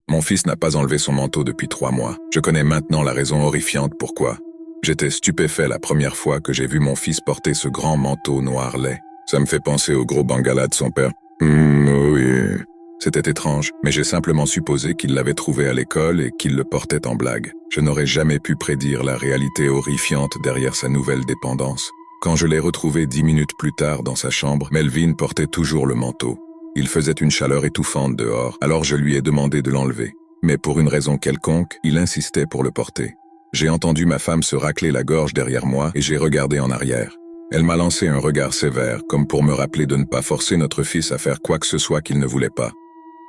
Mon fils n'a pas enlevé son manteau depuis 3 mois. Je connais maintenant la raison horrifiante pourquoi. J'étais stupéfait la première fois que j'ai vu mon fils porter ce grand manteau noir laid. Ça me fait penser au gros bangala de son père. Oui. C'était étrange, mais j'ai simplement supposé qu'il l'avait trouvé à l'école et qu'il le portait en blague. Je n'aurais jamais pu prédire la réalité horrifiante derrière sa nouvelle dépendance. Quand je l'ai retrouvé 10 minutes plus tard dans sa chambre, Melvin portait toujours le manteau. Il faisait une chaleur étouffante dehors, alors je lui ai demandé de l'enlever. Mais pour une raison quelconque, il insistait pour le porter. J'ai entendu ma femme se racler la gorge derrière moi et j'ai regardé en arrière. Elle m'a lancé un regard sévère, comme pour me rappeler de ne pas forcer notre fils à faire quoi que ce soit qu'il ne voulait pas.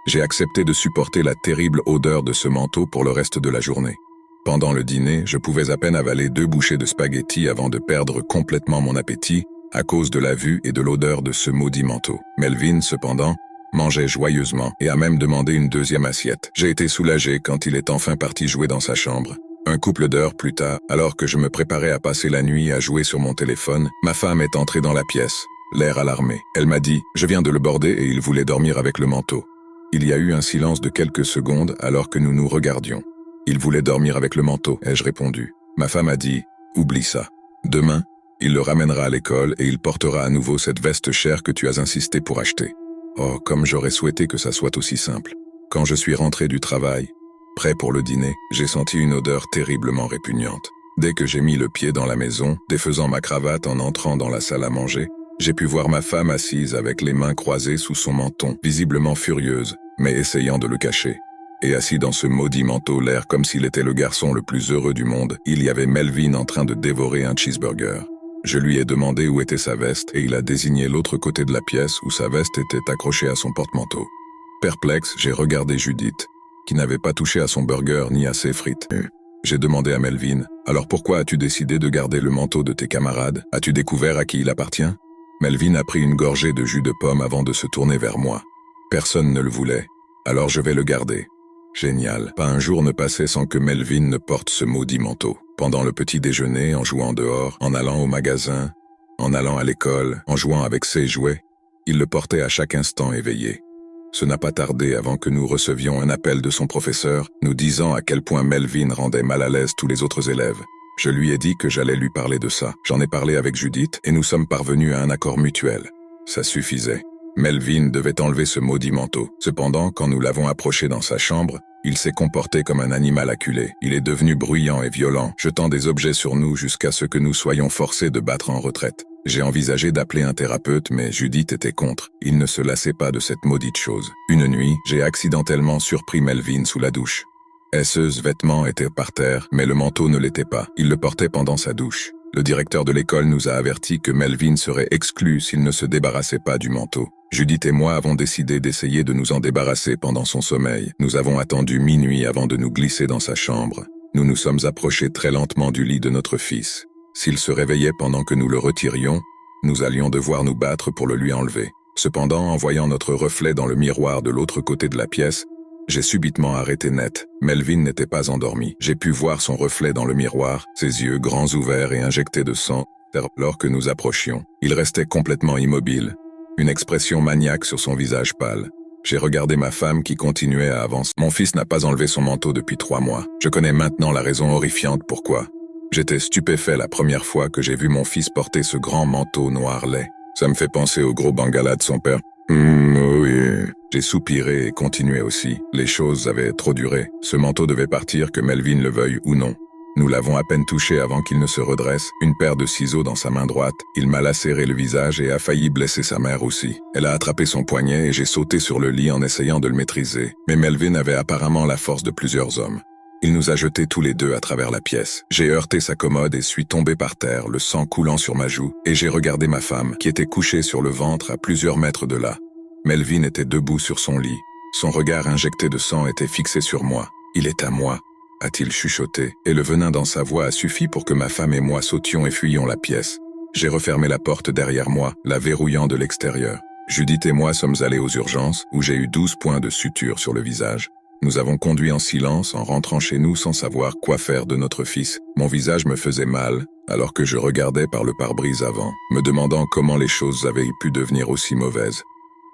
J'ai accepté de supporter la terrible odeur de ce manteau pour le reste de la journée. Pendant le dîner, je pouvais à peine avaler 2 bouchées de spaghettis avant de perdre complètement mon appétit, à cause de la vue et de l'odeur de ce maudit manteau. Melvin, cependant, mangeait joyeusement et a même demandé une 2e assiette. J'ai été soulagé quand il est enfin parti jouer dans sa chambre. Un couple d'heures plus tard, alors que je me préparais à passer la nuit à jouer sur mon téléphone, ma femme est entrée dans la pièce, l'air alarmé. Elle m'a dit « Je viens de le border et il voulait dormir avec le manteau ». Il y a eu un silence de quelques secondes alors que nous nous regardions. « Il voulait dormir avec le manteau », ai-je répondu. Ma femme a dit « Oublie ça. Demain, il le ramènera à l'école et il portera à nouveau cette veste chère que tu as insisté pour acheter. » Oh, comme j'aurais souhaité que ça soit aussi simple. Quand je suis rentré du travail, prêt pour le dîner, j'ai senti une odeur terriblement répugnante. Dès que j'ai mis le pied dans la maison, défaisant ma cravate en entrant dans la salle à manger, j'ai pu voir ma femme assise avec les mains croisées sous son menton, visiblement furieuse, mais essayant de le cacher. Et assis dans ce maudit manteau, l'air comme s'il était le garçon le plus heureux du monde, il y avait Melvin en train de dévorer un cheeseburger. Je lui ai demandé où était sa veste et il a désigné l'autre côté de la pièce où sa veste était accrochée à son porte-manteau. Perplexe, j'ai regardé Judith, qui n'avait pas touché à son burger ni à ses frites. J'ai demandé à Melvin, « Alors pourquoi as-tu décidé de garder le manteau de tes camarades? As-tu découvert à qui il appartient ?» Melvin a pris une gorgée de jus de pomme avant de se tourner vers moi. Personne ne le voulait, alors je vais le garder. Génial, pas un jour ne passait sans que Melvin ne porte ce maudit manteau. Pendant le petit déjeuner, en jouant dehors, en allant au magasin, en allant à l'école, en jouant avec ses jouets, il le portait à chaque instant éveillé. Ce n'a pas tardé avant que nous recevions un appel de son professeur, nous disant à quel point Melvin rendait mal à l'aise tous les autres élèves. Je lui ai dit que j'allais lui parler de ça. J'en ai parlé avec Judith et nous sommes parvenus à un accord mutuel. Ça suffisait. Melvin devait enlever ce maudit manteau. Cependant, quand nous l'avons approché dans sa chambre, il s'est comporté comme un animal acculé. Il est devenu bruyant et violent, jetant des objets sur nous jusqu'à ce que nous soyons forcés de battre en retraite. J'ai envisagé d'appeler un thérapeute, mais Judith était contre. Il ne se lassait pas de cette maudite chose. Une nuit, j'ai accidentellement surpris Melvin sous la douche. Ses vêtements étaient par terre, mais le manteau ne l'était pas. Il le portait pendant sa douche. Le directeur de l'école nous a averti que Melvin serait exclu s'il ne se débarrassait pas du manteau. Judith et moi avons décidé d'essayer de nous en débarrasser pendant son sommeil. Nous avons attendu minuit avant de nous glisser dans sa chambre. Nous nous sommes approchés très lentement du lit de notre fils. S'il se réveillait pendant que nous le retirions, nous allions devoir nous battre pour le lui enlever. Cependant, en voyant notre reflet dans le miroir de l'autre côté de la pièce, j'ai subitement arrêté net. Melvin n'était pas endormi. J'ai pu voir son reflet dans le miroir, ses yeux grands ouverts et injectés de sang. Alors que nous approchions, il restait complètement immobile, une expression maniaque sur son visage pâle. J'ai regardé ma femme qui continuait à avancer. Mon fils n'a pas enlevé son manteau depuis 3 mois. Je connais maintenant la raison horrifiante pourquoi. J'étais stupéfait la première fois que j'ai vu mon fils porter ce grand manteau noir laid. Ça me fait penser au gros bangala de son père. Oui. J'ai soupiré et continué aussi. Les choses avaient trop duré. Ce manteau devait partir que Melvin le veuille ou non. Nous l'avons à peine touché avant qu'il ne se redresse, une paire de ciseaux dans sa main droite. Il m'a lacéré le visage et a failli blesser sa mère aussi. Elle a attrapé son poignet et j'ai sauté sur le lit en essayant de le maîtriser. Mais Melvin avait apparemment la force de plusieurs hommes. Il nous a jetés tous les deux à travers la pièce. J'ai heurté sa commode et suis tombé par terre, le sang coulant sur ma joue, et j'ai regardé ma femme, qui était couchée sur le ventre à plusieurs mètres de là. Melvin était debout sur son lit. Son regard injecté de sang était fixé sur moi. « Il est à moi », a-t-il chuchoté, et le venin dans sa voix a suffi pour que ma femme et moi sautions et fuyions la pièce. J'ai refermé la porte derrière moi, la verrouillant de l'extérieur. Judith et moi sommes allés aux urgences, où j'ai eu 12 points de suture sur le visage. Nous avons conduit en silence en rentrant chez nous sans savoir quoi faire de notre fils. Mon visage me faisait mal, alors que je regardais par le pare-brise avant, me demandant comment les choses avaient pu devenir aussi mauvaises.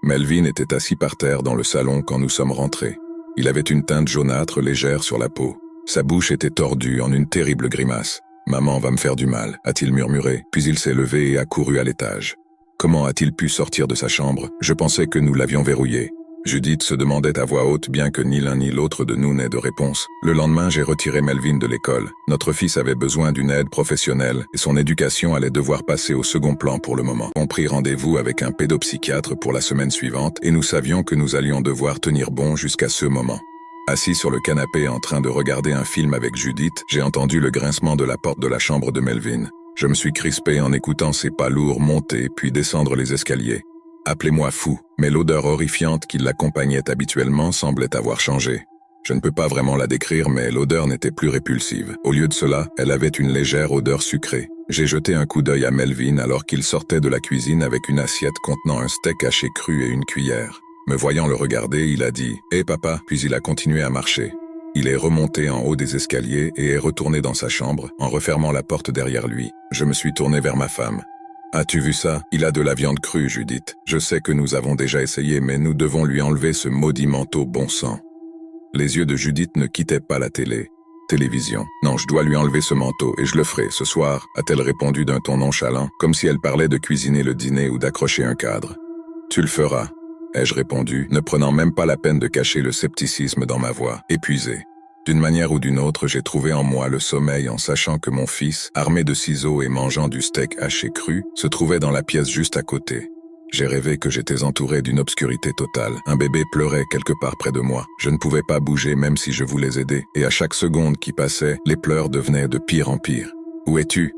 Melvin était assis par terre dans le salon quand nous sommes rentrés. Il avait une teinte jaunâtre légère sur la peau. Sa bouche était tordue en une terrible grimace. « Maman va me faire du mal », a-t-il murmuré, puis il s'est levé et a couru à l'étage. Comment a-t-il pu sortir de sa chambre? Je pensais que nous l'avions verrouillé. Judith se demandait à voix haute, bien que ni l'un ni l'autre de nous n'ait de réponse. Le lendemain, j'ai retiré Melvin de l'école. Notre fils avait besoin d'une aide professionnelle et son éducation allait devoir passer au second plan pour le moment. On prit rendez-vous avec un pédopsychiatre pour la semaine suivante et nous savions que nous allions devoir tenir bon jusqu'à ce moment. Assis sur le canapé en train de regarder un film avec Judith, j'ai entendu le grincement de la porte de la chambre de Melvin. Je me suis crispé en écoutant ses pas lourds monter puis descendre les escaliers. Appelez-moi fou, mais l'odeur horrifiante qui l'accompagnait habituellement semblait avoir changé. Je ne peux pas vraiment la décrire, mais l'odeur n'était plus répulsive. Au lieu de cela, elle avait une légère odeur sucrée. J'ai jeté un coup d'œil à Melvin alors qu'il sortait de la cuisine avec une assiette contenant un steak haché cru et une cuillère. Me voyant le regarder, il a dit « Hé papa », puis il a continué à marcher. Il est remonté en haut des escaliers et est retourné dans sa chambre, en refermant la porte derrière lui. Je me suis tourné vers ma femme. « As-tu vu ça? Il a de la viande crue, Judith. Je sais que nous avons déjà essayé, mais nous devons lui enlever ce maudit manteau bon sang. » Les yeux de Judith ne quittaient pas la télévision. « Non, je dois lui enlever ce manteau, et je le ferai ce soir, » a-t-elle répondu d'un ton nonchalant, comme si elle parlait de cuisiner le dîner ou d'accrocher un cadre. « Tu le feras, » ai-je répondu, ne prenant même pas la peine de cacher le scepticisme dans ma voix, épuisé. D'une manière ou d'une autre, j'ai trouvé en moi le sommeil en sachant que mon fils, armé de ciseaux et mangeant du steak haché cru, se trouvait dans la pièce juste à côté. J'ai rêvé que j'étais entouré d'une obscurité totale. Un bébé pleurait quelque part près de moi. Je ne pouvais pas bouger même si je voulais aider, et à chaque seconde qui passait, les pleurs devenaient de pire en pire. « Où es-tu »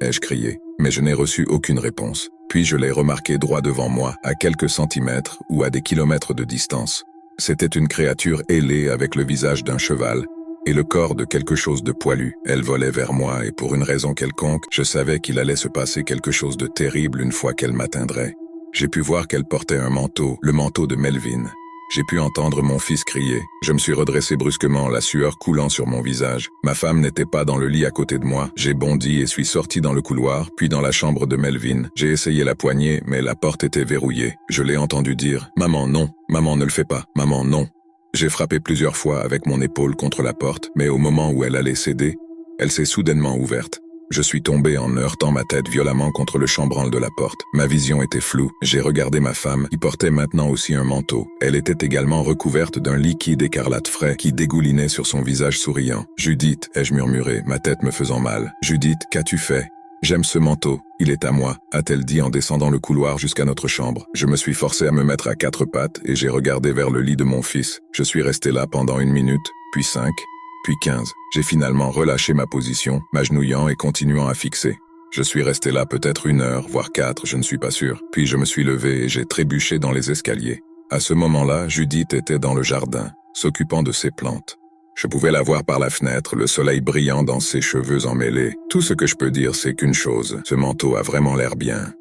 ai-je crié, mais je n'ai reçu aucune réponse. Puis je l'ai remarqué droit devant moi, à quelques centimètres ou à des kilomètres de distance. C'était une créature ailée avec le visage d'un cheval et le corps de quelque chose de poilu. Elle volait vers moi et pour une raison quelconque, je savais qu'il allait se passer quelque chose de terrible une fois qu'elle m'atteindrait. J'ai pu voir qu'elle portait un manteau, le manteau de Melvin. J'ai pu entendre mon fils crier. Je me suis redressé brusquement, la sueur coulant sur mon visage. Ma femme n'était pas dans le lit à côté de moi. J'ai bondi et suis sorti dans le couloir, puis dans la chambre de Melvin. J'ai essayé la poignée, mais la porte était verrouillée. Je l'ai entendu dire « Maman, non! Maman, ne le fais pas! Maman, non !» J'ai frappé plusieurs fois avec mon épaule contre la porte, mais au moment où elle allait céder, elle s'est soudainement ouverte. Je suis tombé en heurtant ma tête violemment contre le chambranle de la porte. Ma vision était floue. J'ai regardé ma femme, qui portait maintenant aussi un manteau. Elle était également recouverte d'un liquide écarlate frais qui dégoulinait sur son visage souriant. « Judith » ai-je murmuré, ma tête me faisant mal. « Judith, qu'as-tu fait ?»« J'aime ce manteau. Il est à moi » a-t-elle dit en descendant le couloir jusqu'à notre chambre. Je me suis forcé à me mettre à quatre pattes et j'ai regardé vers le lit de mon fils. Je suis resté là pendant 1 minute, puis 5... puis 15. J'ai finalement relâché ma position, m'agenouillant et continuant à fixer. Je suis resté là peut-être 1 heure, voire 4, je ne suis pas sûr. Puis je me suis levé et j'ai trébuché dans les escaliers. À ce moment-là, Judith était dans le jardin, s'occupant de ses plantes. Je pouvais la voir par la fenêtre, le soleil brillant dans ses cheveux emmêlés. Tout ce que je peux dire, c'est qu'une chose, ce manteau a vraiment l'air bien.